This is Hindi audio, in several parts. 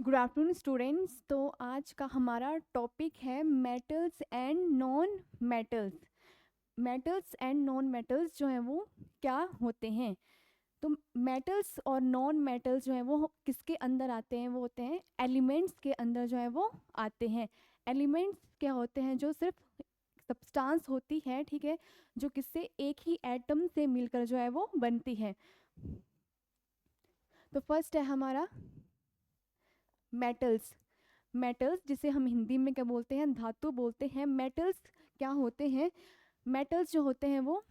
Good afternoon students. तो आज का हमारा टॉपिक है metals and non metals. Metals and non metals जो हैं वो क्या होते हैं। तो मेटल्स और नॉन मेटल्स जो हैं वो किसके अंदर आते हैं, वो होते हैं एलिमेंट्स के अंदर जो है वो आते हैं। एलिमेंट्स क्या होते हैं? जो सिर्फ सब्सटेंस होती है, ठीक है, जो किससे एक ही एटम से मिलकर जो है वो बनती है। तो फर्स्ट है हमारा मेटल्स। मेटल्स जिसे हम हिंदी में क्या बोलते हैं, धातु बोलते हैं। मेटल्स क्या होते हैं? मेटल्स जो होते हैं वो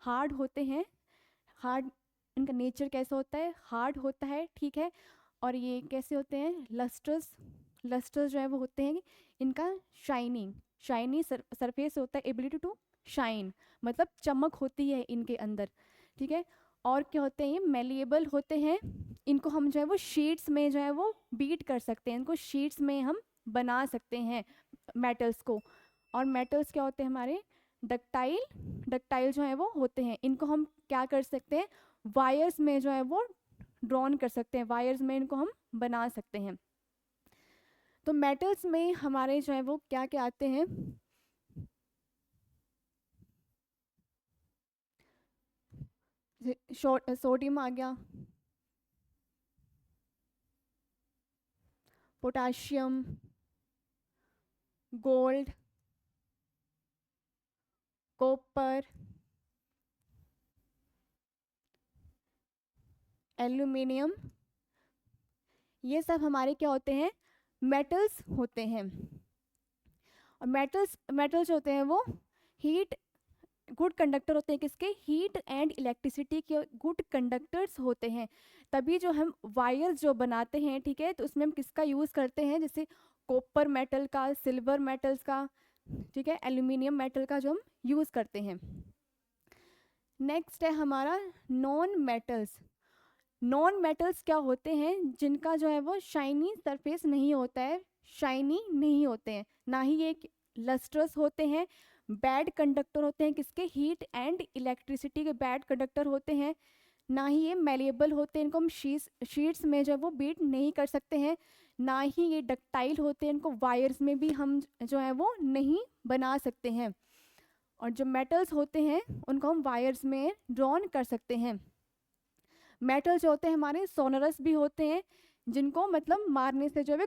हार्ड होते हैं। हार्ड, इनका नेचर कैसा होता है? हार्ड होता है, ठीक है। और ये कैसे होते हैं? लस्ट्रस। लस्ट्रस जो है वो होते हैं इनका शाइनिंग, शाइनी सरफेस होता है, एबिलिटी टू शाइन, मतलब चमक होती है इनके अंदर, ठीक है। और क्या होते हैं? ये मेलिएबल होते हैं। इनको हम जो है वो शीट्स में जो है वो बीट कर सकते हैं, इनको शीट्स में हम बना सकते हैं मेटल्स को। और मेटल्स क्या होते हैं हमारे? डक्टाइल। डक्टाइल जो है वो होते हैं, इनको हम क्या कर सकते हैं? वायर्स में जो है वो ड्रॉन कर सकते हैं, वायर्स में इनको हम बना सकते हैं। तो मेटल्स में हमारे जो है वो क्या क्या आते हैं? सोडियम आ गया, पोटाशियम, गोल्ड, कॉपर, एल्यूमिनियम, ये सब हमारे क्या होते हैं? मेटल्स होते हैं। और मेटल्स होते हैं वो हीट गुड कंडक्टर होते हैं। किसके? हीट एंड इलेक्ट्रिसिटी के गुड कंडक्टर्स होते हैं। तभी जो हम वायर्स जो बनाते हैं, ठीक है, तो उसमें हम किसका यूज़ करते हैं? जैसे कॉपर मेटल का, सिल्वर मेटल्स का, ठीक है, एल्यूमिनियम मेटल का जो हम यूज़ करते हैं। नेक्स्ट है हमारा नॉन मेटल्स। नॉन मेटल्स क्या होते हैं? जिनका जो है वो शाइनी सरफेस नहीं होता है, शाइनी नहीं होते हैं, ना ही ये लस्ट्रस होते हैं, बैड कंडक्टर होते हैं। किसके? हीट एंड इलेक्ट्रिसिटी के बैड कंडक्टर होते हैं। ना ही ये मेलिएबल होते हैं, इनको हम शीट्स में जो है वो बीट नहीं कर सकते हैं। ना ही ये डक्टाइल होते हैं, इनको वायर्स में भी हम जो है वो नहीं बना सकते हैं। और जो मेटल्स होते हैं उनको हम वायर्स में ड्रॉन कर सकते हैं। मेटल जो होते हैं हमारे सोनरस भी होते हैं, जिनको मतलब मारने से जो है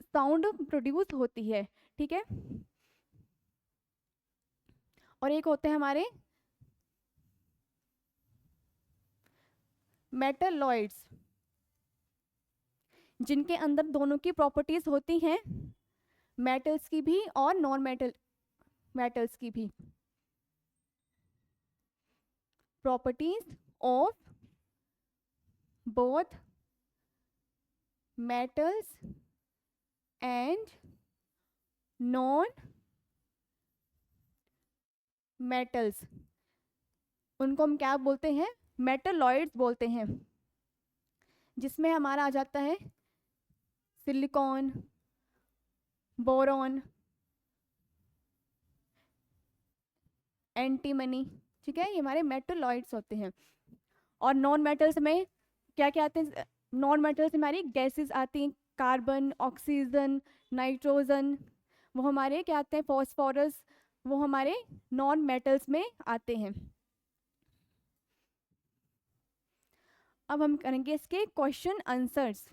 साउंड प्रोड्यूस होती है, ठीक है। और एक होते हैं हमारे मेटलॉइड्स, जिनके अंदर दोनों की प्रॉपर्टीज होती हैं, मेटल्स की भी और नॉन मेटल मेटल्स की भी। Properties of both metals and non metals, उनको हम क्या बोलते हैं? मेटलॉइड्स बोलते हैं। जिसमें हमारा आ जाता है सिलिकॉन, बोरॉन, एंटीमनी, ठीक है, ये हमारे मेटलॉइड्स होते हैं। और नॉन मेटल्स में क्या क्या आते हैं? नॉन मेटल्स में हमारी गैसेस आती हैं, कार्बन, ऑक्सीजन, नाइट्रोजन, वो हमारे क्या आते हैं? फॉस्फोरस, वो हमारे नॉन मेटल्स में आते हैं। अब हम करेंगे इसके क्वेश्चन आंसर्स।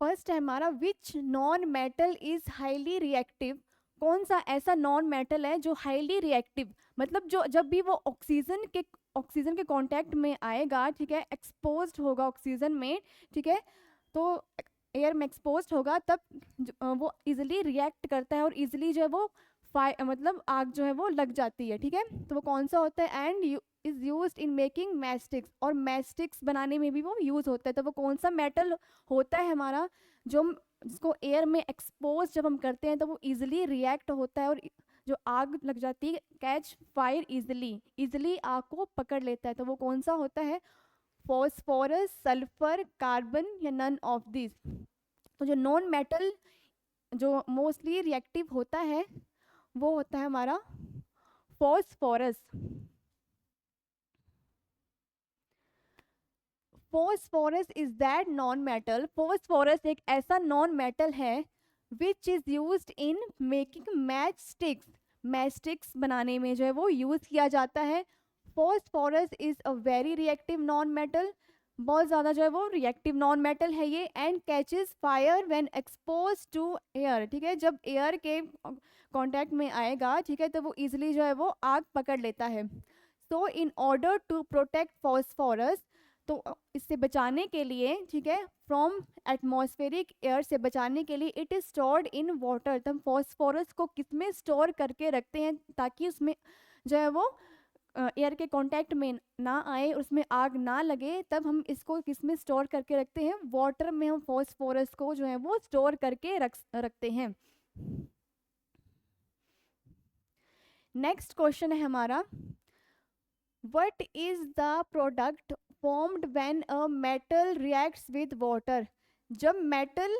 फर्स्ट है हमारा which non metal is highly reactive. कौन सा ऐसा नॉन मेटल है जो हाईली रिएक्टिव, मतलब जो जब भी वो ऑक्सीजन के कांटेक्ट में आएगा, ठीक है, एक्सपोज्ड होगा ऑक्सीजन में, ठीक है, तो एयर में एक्सपोज्ड होगा, तब वो इजिली रिएक्ट करता है और इजिली जो है वो मतलब आग जो है वो लग जाती है, ठीक है। तो वो कौन सा होता है? And is used in making mastics, और मैस्टिक्स बनाने में भी वो यूज होता है। तो वो कौन सा मेटल होता है हमारा, जो जिसको एयर में एक्सपोज जब हम करते हैं तो वो इजिली रिएक्ट होता है और जो आग लग जाती है, कैच फायर इजिली, इजिली आग को पकड़ लेता है। तो वो कौन सा होता है? फॉस्फोरस, सल्फर, कार्बन, या नन ऑफ दिस। तो जो नॉन मेटल जो मोस्टली रिएक्टिव होता है वो होता है हमारा phosphorus. Phosphorus is that non metal, phosphorus एक ऐसा नॉन मेटल है which is used in making match sticks, match sticks बनाने में जो है वो यूज किया जाता है। Phosphorus is a very reactive non metal, बहुत ज़्यादा जो है वो रिएक्टिव नॉन मेटल है ये, and catches fire when expose to air, ठीक है, जब एयर के कांटेक्ट में आएगा, ठीक है, तो वो इजीली जो है वो आग पकड़ लेता है। So in order to protect phosphorus, तो इससे बचाने के लिए, ठीक है, फ्रॉम एटमॉस्फेरिक एयर से बचाने के लिए, it is stored in water, तो हम फॉस्फोरस को किस में स्टोर करके रखते हैं ताकि उसमें जो है वो एयर के कांटेक्ट में ना आए, उसमें आग ना लगे, तब हम इसको किस में स्टोर करके रखते हैं, वाटर में हम फॉस्फोरस को जो है वो स्टोर करके रखते हैं। नेक्स्ट क्वेश्चन है हमारा, what is the product formed when a metal reacts with water, जब मेटल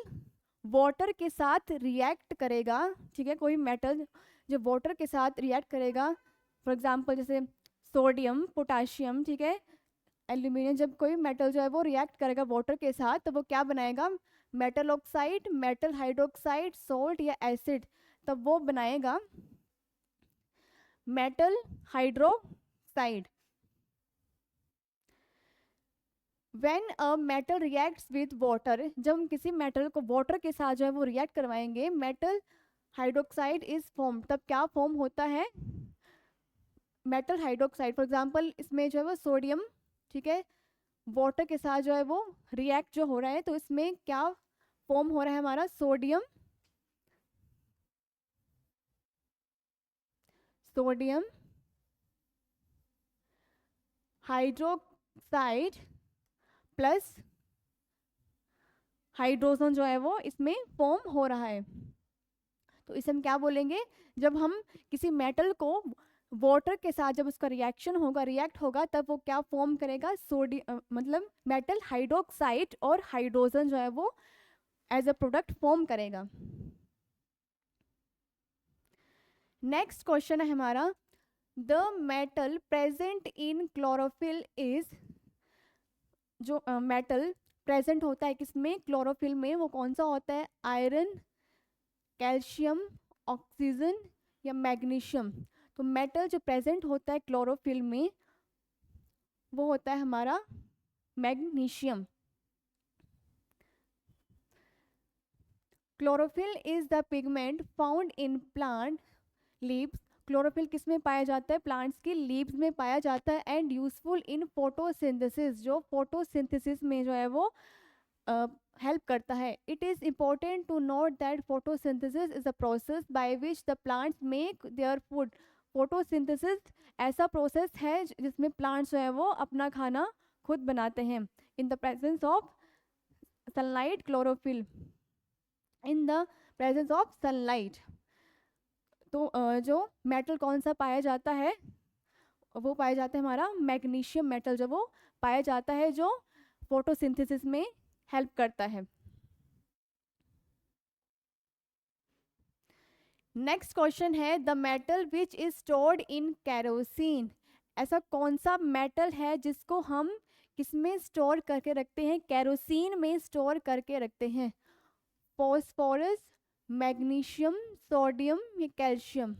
वाटर के साथ रिएक्ट करेगा, ठीक है, कोई मेटल जब वाटर के साथ रिएक्ट करेगा, फॉर एग्जांपल जैसे सोडियम, पोटाशियम, ठीक है, एल्यूमिनियम, जब कोई मेटल जो है वो रिएक्ट करेगा वाटर के साथ तो वो क्या बनाएगा, metal oxide, metal hydroxide, salt या एसिड, तब वो बनाएगा metal hydroxide. When a metal reacts with water, जब हम किसी मेटल को वाटर के साथ जो है वो रिएक्ट करवाएंगे, मेटल हाइड्रोक्साइड इज फॉर्म, तब क्या फॉर्म होता है, मेटल हाइड्रोक्साइड। फॉर एग्जांपल इसमें जो है वो सोडियम, ठीक है, वाटर के साथ जो है वो रिएक्ट जो हो रहा है, तो इसमें क्या फॉर्म हो रहा है हमारा, सोडियम हाइड्रोक्साइड प्लस हाइड्रोजन जो है वो इसमें फॉर्म हो रहा है। तो इसे हम क्या बोलेंगे, जब हम किसी मेटल को वाटर के साथ जब उसका रिएक्शन होगा, रिएक्ट होगा, तब वो क्या फॉर्म करेगा, सोडियम मतलब मेटल हाइड्रोक्साइड और हाइड्रोजन जो है वो एज अ प्रोडक्ट फॉर्म करेगा। नेक्स्ट क्वेश्चन है हमारा, the metal present in chlorophyll is, जो मेटल प्रेजेंट होता है किसमें, क्लोरोफिल में, वो कौन सा होता है, आयरन, कैल्शियम, ऑक्सीजन या मैग्नीशियम। तो मेटल जो प्रेजेंट होता है क्लोरोफिल में वो होता है हमारा magnesium. Chlorophyll is the pigment found in plant leaves, chlorophyll किस में पाया जाता है, प्लांट्स की लीव्स में पाया जाता है, एंड यूजफुल इन फोटोसिंथेसिस, जो फोटोसिंथेसिस में जो है वो हेल्प करता है। It is important to note that photosynthesis is a process by which the plants make their food, photosynthesis ऐसा प्रोसेस है जिसमें प्लांट्स जो है वो अपना खाना खुद बनाते हैं। In the presence of sunlight, chlorophyll in the presence of sunlight. तो जो मेटल कौन सा पाया जाता है, वो पाया जाता है हमारा मैग्नीशियम मेटल, जो वो पाया जाता है जो फोटोसिंथेसिस में हेल्प करता है। नेक्स्ट क्वेश्चन है, the metal which is stored in kerosene, ऐसा कौन सा मेटल है जिसको हम किसमें स्टोर करके रखते हैं, कैरोसिन में स्टोर करके रखते हैं, फॉस्फोरस, मैग्नीशियम, सोडियम या कैल्शियम।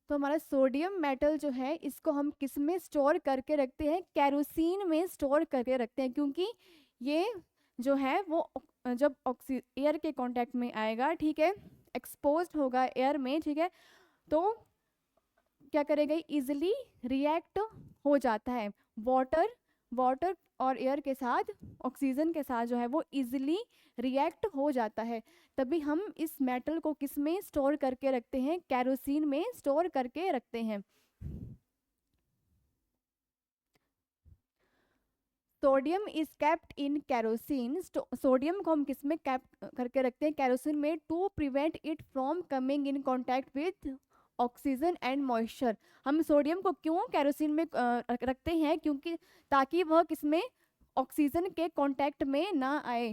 तो हमारा सोडियम मेटल जो है इसको हम किस में स्टोर करके रखते हैं, कैरोसिन में स्टोर करके रखते हैं, क्योंकि ये जो है वो जब एयर के कांटेक्ट में आएगा, ठीक है, एक्सपोज होगा एयर में, ठीक है, तो क्या करेगा, इजिली रिएक्ट हो जाता है, वाटर वाटर और एयर के साथ, ऑक्सीजन के साथ जो है वो इजिली रिएक्ट हो जाता है, तभी हम इस मेटल को किस में स्टोर करके रखते हैं, कैरोसिन में स्टोर करके रखते हैं। Sodium is kept in kerosene, sodium को हम किस में कैप करके रखते हैं, कैरोसिन में, to prevent it from coming in contact with oxygen and moisture. हम सोडियम को क्यों कैरोसिन में रखते हैं, क्योंकि ताकि वह किसमें ऑक्सीजन के कांटेक्ट में ना आए।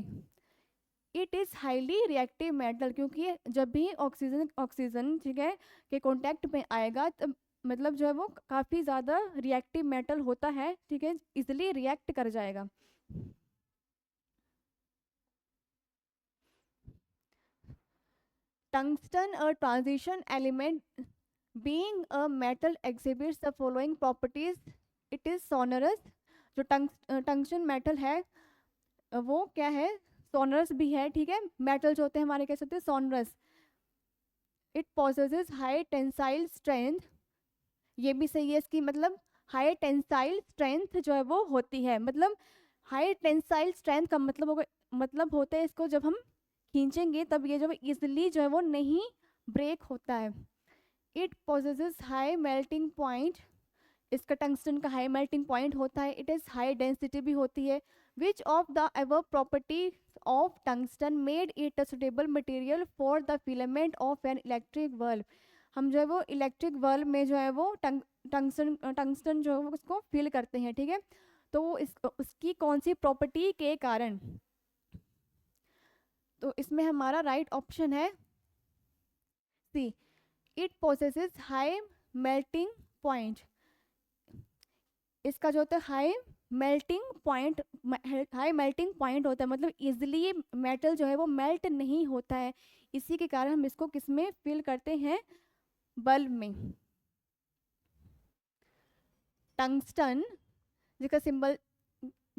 It is highly reactive metal, क्योंकि जब भी ऑक्सीजन ठीक है के कांटेक्ट में आएगा तब मतलब जो है वो काफ़ी ज़्यादा रिएक्टिव मेटल होता है, ठीक है, इजिली रिएक्ट कर जाएगा। Tungsten a transition element being a metal exhibits the following properties, it is sonorous. जो टंगस्टन मेटल है वो क्या है, सोनरस भी है, ठीक है। मेटल जो होते हैं हमारे कैसे होते हैं, sonorous. It possesses high tensile strength, ये भी सही है इसकी, मतलब हाई टेंसाइल स्ट्रेंथ जो है वो होती है, मतलब हाई टेंसाइल स्ट्रेंथ का मतलब होगा, मतलब होता है इसको जब हम खींचेंगे तब ये जो इजिली जो है वो नहीं ब्रेक होता है। It possesses high melting point, इसका टंगस्टन का हाई मेल्टिंग पॉइंट होता है। इट इज़ हाई डेंसिटी भी होती है। विच of the ever property of tungsten made it a suitable material for the filament of an electric bulb. हम जो है वो इलेक्ट्रिक बल्ब में जो है वो टंगस्टन जो है वो उसको फिल करते हैं, ठीक है। तो वो उसकी कौन सी प्रॉपर्टी के कारण, तो इसमें हमारा राइट ऑप्शन है C, it possesses high melting point. इसका जो होता है हाई मेल्टिंग पॉइंट होता है, मतलब इजिली मेटल जो है वो मेल्ट नहीं होता है, इसी के कारण हम इसको किस में फिल करते हैं, बल्ब में। टंगस्टन जिसका सिंबल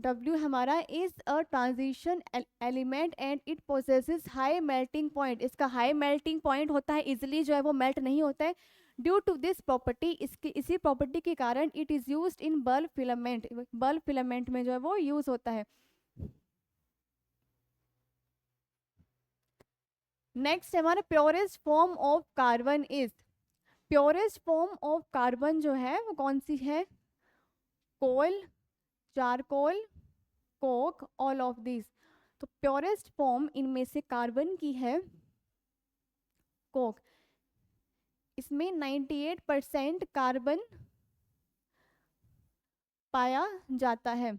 W हमारा is a transition element and it possesses high melting point. इसका हाई मेल्टिंग पॉइंट होता है, इजिली जो है वो मेल्ट नहीं होता है। ड्यू टू दिस प्रॉपर्टी, इसकी इसी प्रॉपर्टी के कारण it is used in bulb filament, bulb filament में जो है वो यूज होता है। नेक्स्ट हमारा purest form of carbon is, purest form of carbon जो है वो कौन सी है, coal, charcoal, coke, all of this. तो प्योरेस्ट फॉर्म इनमें से कार्बन की है कोक, इसमें 98% कार्बन पाया जाता है।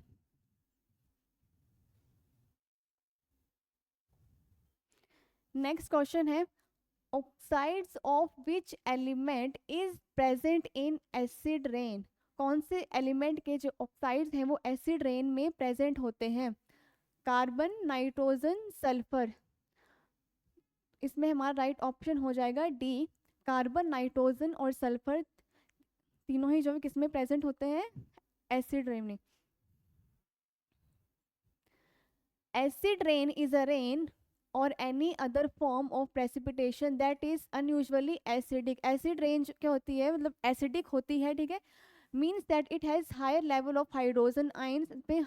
नेक्स्ट क्वेश्चन है, oxides of which element is present in acid rain. कौन से एलिमेंट के जो ऑक्साइड्स हैं वो एसिड रेन में प्रेजेंट होते हैं, कार्बन, नाइट्रोजन, सल्फर। इसमें हमारा राइट ऑप्शन हो जाएगा डी, कार्बन, नाइट्रोजन और सल्फर तीनों ही जो किस में प्रेजेंट होते हैं, एसिड रेन में। Acid rain is a rain और any other form of precipitation that is unusually acidic. Acid rain क्या होती है, मतलब एसिडिक होती है, ठीक है। Means that it has higher level of hydrogen ions पे,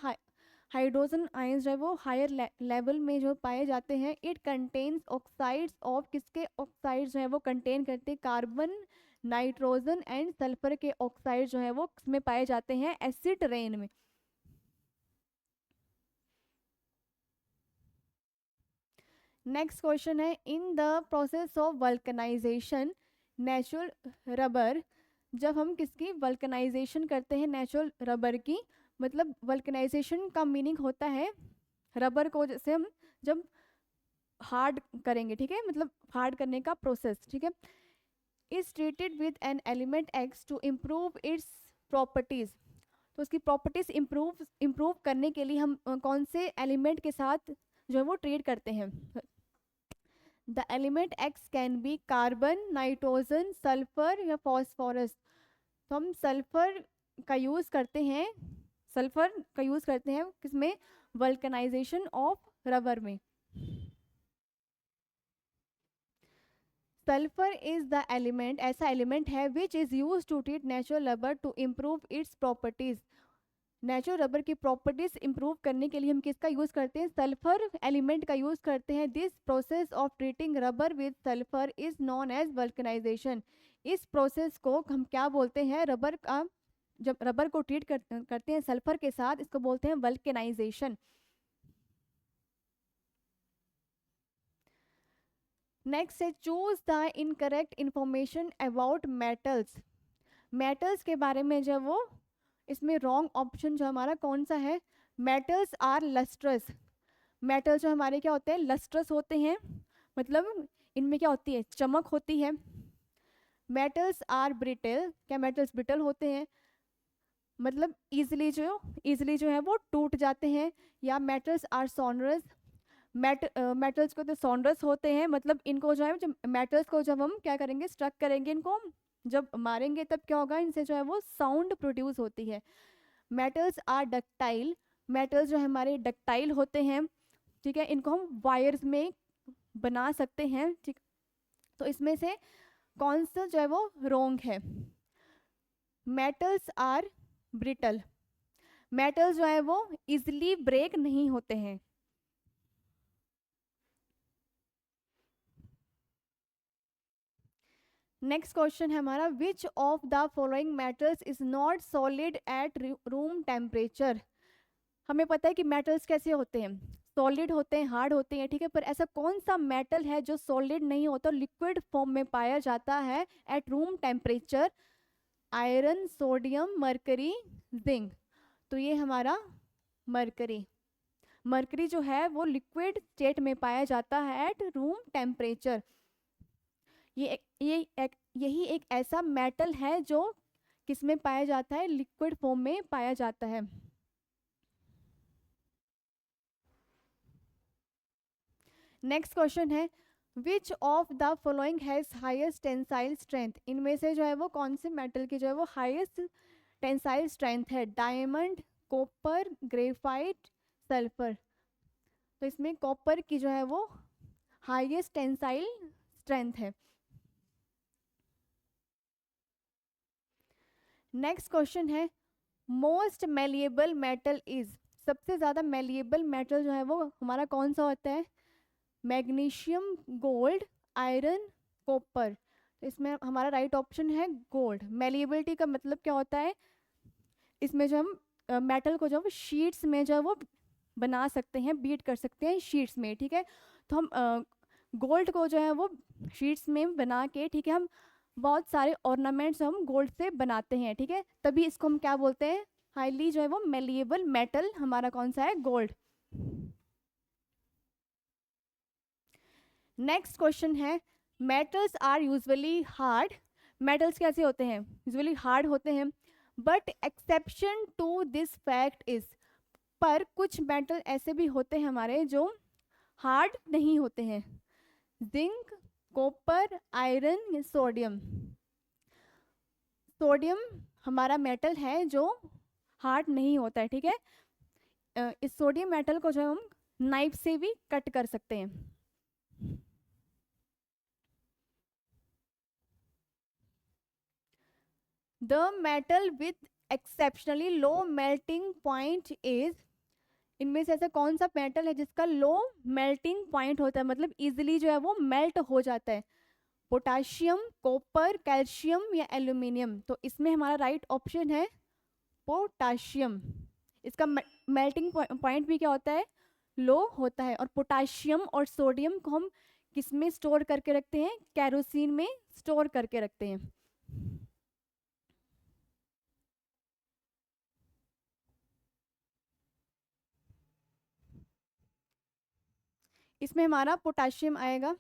हाइड्रोजन आयंस जो है वो हायर लेवल में जो पाए जाते हैं। इट कंटेन्स ऑक्साइड्स ऑफ, किसके ऑक्साइड्स जो है वो कंटेन करते हैं, कार्बन, नाइट्रोजन एंड सल्फर के ऑक्साइड जो है वो किसमें पाए जाते हैं, एसिड रेन में। नेक्स्ट क्वेश्चन है, in the process of vulcanization natural rubber, जब हम किसकी वल्कनाइजेशन करते हैं, नेचुरल रबर की, मतलब वल्कनाइजेशन का मीनिंग होता है रबर को जैसे हम जब हार्ड करेंगे, ठीक है, मतलब हार्ड करने का प्रोसेस, ठीक है। Is treated with an element X to improve its properties. तो उसकी प्रॉपर्टीज इम्प्रूव करने के लिए हम कौन से एलिमेंट के साथ जो है वो ट्रीट करते हैं। The element x can be carbon, nitrogen, sulphur या फॉस्फोरस। तो हम सल्फर का यूज़ करते हैं, सल्फर का यूज़ करते हैं किसमें, वल्कनाइजेशन ऑफ रबर में। सल्फर इज द एलिमेंट, ऐसा एलिमेंट है which is use to treat natural rubber to improve its properties. Natural rubber की प्रॉपर्टीज इंप्रूव करने के लिए हम किसका यूज़ करते हैं, सल्फर एलिमेंट का यूज़ करते हैं। This process of treating rubber with sulphur is known as vulcanization. इस प्रोसेस को हम क्या बोलते हैं, रबर का, जब रबर को ट्रीट करते हैं सल्फर के साथ, इसको बोलते हैं वल्कनाइजेशन। नेक्स्ट है, choose the incorrect information about metals. Metals के बारे में जो वो, इसमें रॉन्ग ऑप्शन जो हमारा कौन सा है, मेटल्स आर लस्ट्रस। मेटल जो हमारे क्या होते हैं, लस्ट्रस होते हैं, मतलब इनमें क्या होती है, चमक होती है। मेटल्स आर ब्रिटल, क्या मेटल्स ब्रिटल होते हैं, मतलब इजीली जो है वो टूट जाते हैं, या मेटल्स आर सोनरस, मेटल्स को तो सॉन्डर्स होते हैं, मतलब इनको जो है जब मेटल्स को जब हम क्या करेंगे स्ट्रक करेंगे, इनको हम जब मारेंगे तब क्या होगा, इनसे जो है वो साउंड प्रोड्यूस होती है। मेटल्स आर डक्टाइल, मेटल्स जो है हमारे डक्टाइल होते हैं, ठीक है, इनको हम वायर्स में बना सकते हैं, ठीक। तो इसमें से कौन सा जो है वो रोंग है, मेटल्स आर ब्रिटल, मेटल्स जो है वो इजिली ब्रेक नहीं होते हैं। नेक्स्ट क्वेश्चन है हमारा, विच of the following metals is not solid at room temperature. हमें पता है कि मेटल्स कैसे होते हैं, सॉलिड होते हैं, हार्ड होते हैं, ठीक है, पर ऐसा कौन सा मेटल है जो सॉलिड नहीं होता, लिक्विड फॉर्म में पाया जाता है at room temperature, iron, sodium, mercury, zinc. तो ये हमारा मरकरी, मरकरी जो है वो लिक्विड स्टेट में पाया जाता है एट रूम टेम्परेचर। यही एक ऐसा मेटल है जो किसमें पाया जाता है, लिक्विड फॉर्म में पाया जाता है। नेक्स्ट क्वेश्चन है, विच of the following has highest tensile strength, इनमें से जो है वो कौन से मेटल की जो है वो हाईएस्ट टेंसाइल स्ट्रेंथ है, डायमंड, कॉपर, ग्रेफाइट, सल्फर। तो इसमें कॉपर की जो है वो हाईएस्ट टेंसाइल स्ट्रेंथ है। नेक्स्ट क्वेश्चन है, मोस्ट मेलिएबल मेटल इज, सबसे ज़्यादा मेलिएबल मेटल जो है वो हमारा कौन सा होता है, मैग्नीशियम, गोल्ड, आयरन, कॉपर। तो इसमें हमारा राइट ऑप्शन है गोल्ड। मेलिएबिलिटी का मतलब क्या होता है, इसमें जो हम मेटल को जो शीट्स में जो है वो बना सकते हैं, बीट कर सकते हैं शीट्स में, ठीक है। तो हम गोल्ड को जो है वो शीट्स में बना के, ठीक है, हम बहुत सारे ऑर्नामेंट्स हम गोल्ड से बनाते हैं, ठीक है, तभी इसको हम क्या बोलते हैं, हाईली जो है वो मेलिएबल मेटल हमारा कौन सा है, गोल्ड। नेक्स्ट क्वेश्चन है, metals are usually hard, metals कैसे होते हैं, यूजुअली हार्ड होते हैं, but exception to this fact is, पर कुछ मेटल ऐसे भी होते हैं हमारे जो हार्ड नहीं होते हैं, जिंक, कॉपर, आयरन या सोडियम। सोडियम हमारा मेटल है जो हार्ड नहीं होता है, ठीक है। इस सोडियम मेटल को जो हम नाइफ से भी कट कर सकते हैं। The metal with exceptionally low melting point is, इनमें से ऐसा कौन सा मेटल है जिसका लो मेल्टिंग पॉइंट होता है, मतलब इजीली जो है वो मेल्ट हो जाता है, पोटाशियम, कॉपर, कैल्शियम या एल्यूमिनियम। तो इसमें हमारा राइट ऑप्शन है पोटाशियम। इसका मेल्टिंग पॉइंट भी क्या होता है, लो होता है। और पोटाशियम और सोडियम को हम किस में स्टोर करके रखते हैं, कैरोसिन में स्टोर करके रखते हैं। इसमें हमारा पोटाशियम आएगा।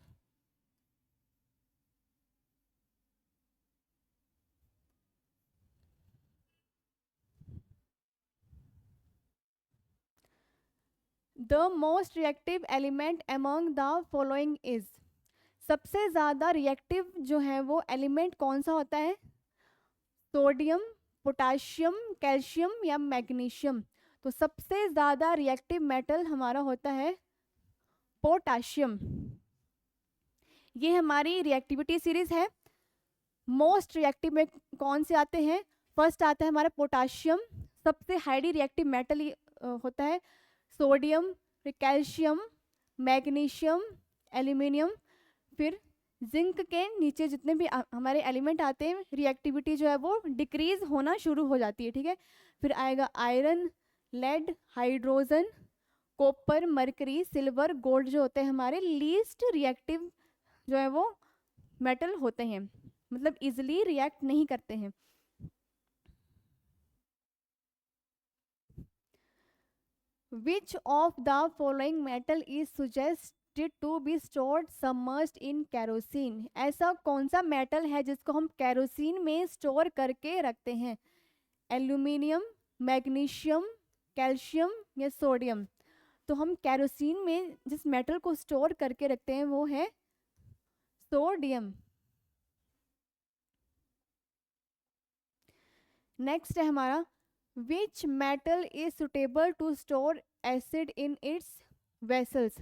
The most reactive element among the following is, सबसे ज़्यादा रिएक्टिव जो है वो एलिमेंट कौन सा होता है, सोडियम, पोटाशियम, कैल्शियम या मैग्नीशियम। तो सबसे ज़्यादा रिएक्टिव मेटल हमारा होता है पोटाशियम। ये हमारी रिएक्टिविटी सीरीज है। मोस्ट रिएक्टिव में कौन से आते हैं, फर्स्ट आता है हमारा पोटाशियम, सबसे हाईली रिएक्टिव मेटल होता है, सोडियम, फिर कैल्शियम, मैग्नीशियम, एल्यूमिनियम, फिर जिंक के नीचे जितने भी हमारे एलिमेंट आते हैं रिएक्टिविटी जो है वो डिक्रीज होना शुरू हो जाती है, ठीक है। फिर आएगा iron, lead, hydrogen, copper, mercury, silver, gold जो होते हैं हमारे लीस्ट रिएक्टिव जो है वो मेटल होते हैं, मतलब इजिली रिएक्ट नहीं करते हैं। Which of the following metal is suggested to be stored submerged in kerosene? ऐसा कौन सा मेटल है जिसको हम कैरोसिन में स्टोर करके रखते हैं? एल्यूमिनियम, मैग्नीशियम, कैल्शियम या सोडियम? तो हम कैरोसिन में जिस मेटल को स्टोर करके रखते हैं वो है सोडियम। नेक्स्ट है हमारा, which metal is suitable to store acid in its vessels?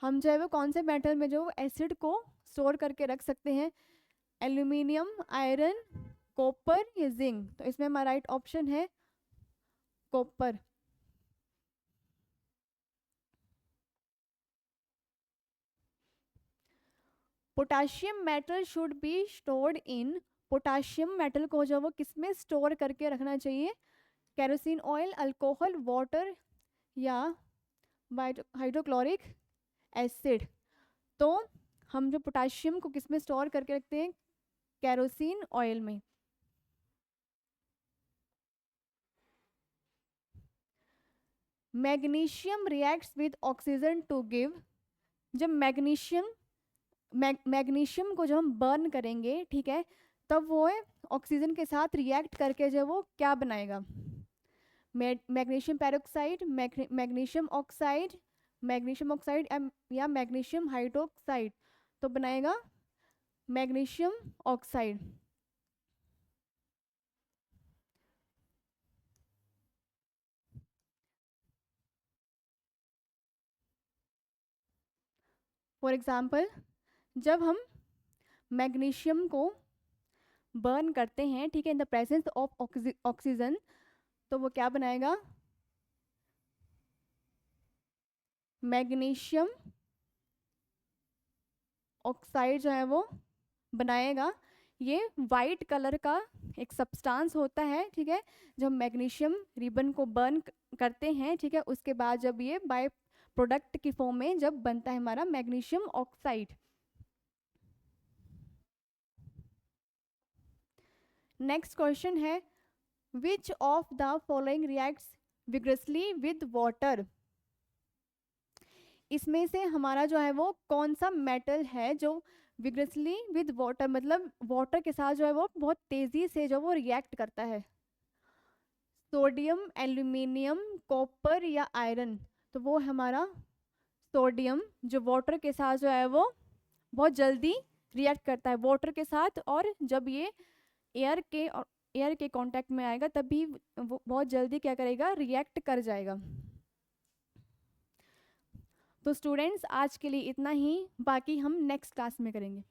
हम जो है वो कौन से मेटल में जो एसिड को स्टोर करके रख सकते हैं? एल्यूमिनियम, आयरन, कॉपर या जिंक? तो इसमें हमारा राइट ऑप्शन है copper. Potassium metal should be stored in? Potassium metal को जो वो किस में स्टोर करके रखना चाहिए? केरोसिन ऑयल, अल्कोहल, वाटर या हाइड्रोक्लोरिक एसिड? तो हम जो पोटाशियम को किस में स्टोर करके रखते हैं? केरोसिन ऑयल में। Magnesium reacts with oxygen to give? जब मैग्नीशियम को जब हम बर्न करेंगे, ठीक है, तब वो ऑक्सीजन के साथ रिएक्ट करके जो वो क्या बनाएगा? मैग्नीशियम पेरोक्साइड, मैग्नीशियम ऑक्साइड या मैग्नीशियम हाइड्रोक्साइड? तो बनाएगा मैग्नीशियम ऑक्साइड। फॉर एग्जाम्पल, जब हम मैग्नीशियम को बर्न करते हैं, ठीक है, in the presence of oxygen, तो वो क्या बनाएगा? मैग्नीशियम ऑक्साइड जो है वो बनाएगा। ये वाइट कलर का एक सब्सटेंस होता है, ठीक है, जब मैग्नीशियम रिबन को बर्न करते हैं, ठीक है, उसके बाद जब ये बाय प्रोडक्ट की फॉर्म में जब बनता है हमारा मैग्नीशियम ऑक्साइड। नेक्स्ट क्वेश्चन है, विच of the following reacts vigorously with water? इसमें से हमारा जो है वो कौन सा मेटल है जो विग्रसली विद वाटर, मतलब वाटर के साथ जो है वो बहुत तेजी से जो वो रिएक्ट करता है? सोडियम, एल्यूमिनियम, कॉपर या आयरन? तो वो हमारा सोडियम, जो वाटर के साथ जो है वो बहुत जल्दी रिएक्ट करता है वाटर के साथ, और जब ये एयर के कांटेक्ट में आएगा तभी वो बहुत जल्दी क्या करेगा? रिएक्ट कर जाएगा। तो स्टूडेंट्स, आज के लिए इतना ही, बाकी हम नेक्स्ट क्लास में करेंगे।